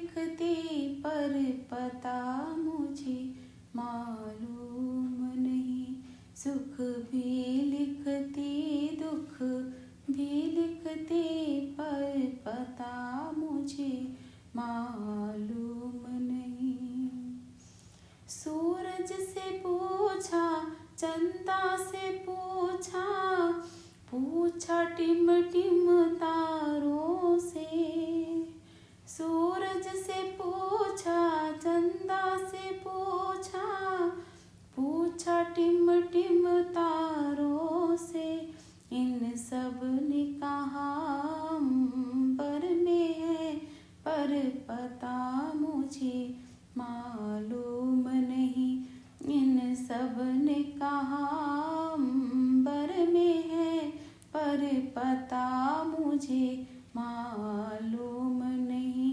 लिखती पर पता मुझे मालूम नहीं। सुख भी लिखती दुख भी लिखती पर पता मुझे मालूम नहीं। सूरज से पूछा, चंदा से पूछा, पूछा टिम टिम तारों से। सूरज से पूछा, चंदा से पूछा, पूछा टिम टिम तारों से। इन सब ने कहा अंबर में है पर पता मुझे मालूम नहीं। इन सब ने कहा अंबर में है पर पता मुझे मालूम नहीं।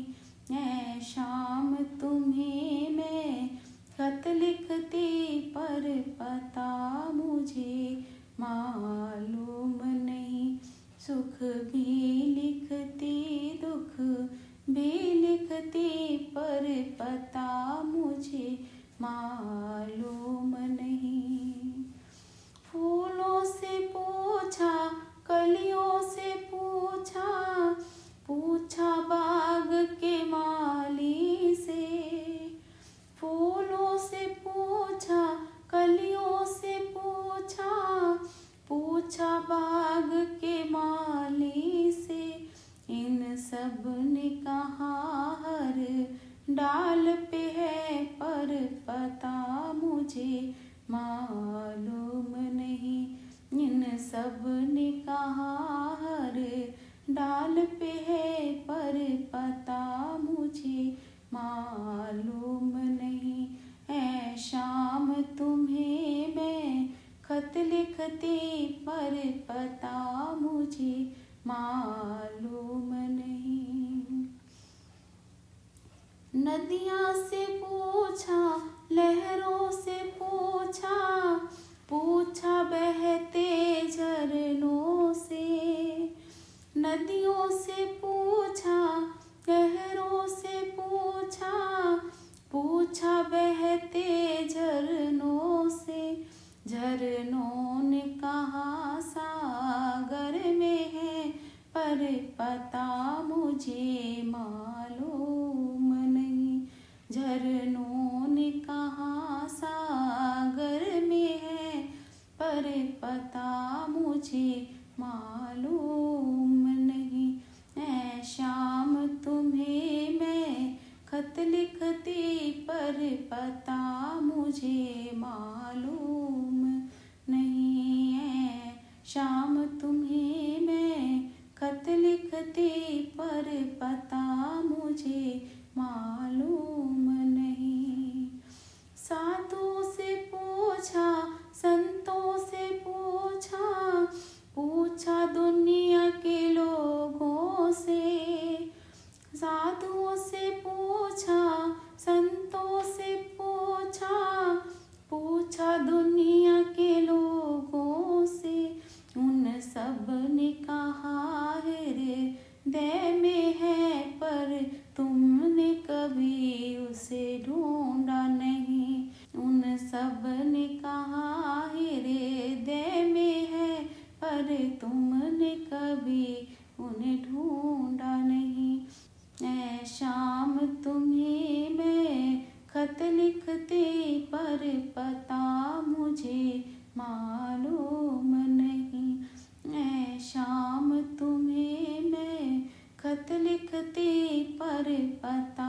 ऐ शाम तुम्हें मैं खत लिखती पर पता मुझे मालूम नहीं। सुख भी लिखती दुख भी लिखती पर पता मुझे मालूम नहीं। फूलों से पूछा, कलियों से पूछा, पूछा बाग के माली से। फूलों से पूछा, कलियों से पूछा, पूछा बाग के माली से। इन सब ने कहा हर डाल पे है पर पता मुझे मालूम नहीं। इन सब ने कहा हर डाल पे है पर पता मुझे मालूम नहीं। ऐ शाम तुम्हें मैं खत लिखती पर पता मुझे मालूम नहीं। नदियाँ से पूछा, लहरों से पूछा, पूछा बहते झरनों से। नदियों से पूछा, लहरों से पूछा, पूछा बहते झरनों से। झरनों ने कहा सागर में है पर पता मुझे मालूम नहीं। झरनों ने कहा सागर में है पर पता मुझे मालूम नहीं। ऐ शाम तुम्हें मैं खत लिखती पर पता मुझे मालूम नहीं। ऐ शाम तुम्हें मैं खत लिखती पर पता मुझे मालूम नहीं। साधुओं से पूछा, संतों से पूछा, पूछा दुनिया के लोगों से। साधुओं से पूछा, संतों से पूछा, पूछा दुनिया के लोगों से। उन सब ने कहा हृदय में है पर तुमने कभी उसे ढूंढा नहीं। उन सब ने कहा हृदय में है पर तुमने कभी उन्हें ढूंढा नहीं। ऐ शाम तुम्हें मैं खत लिखती पर पता मुझे मालूम नहीं। ऐ शाम तुम्हें मैं खत लिखती पर पता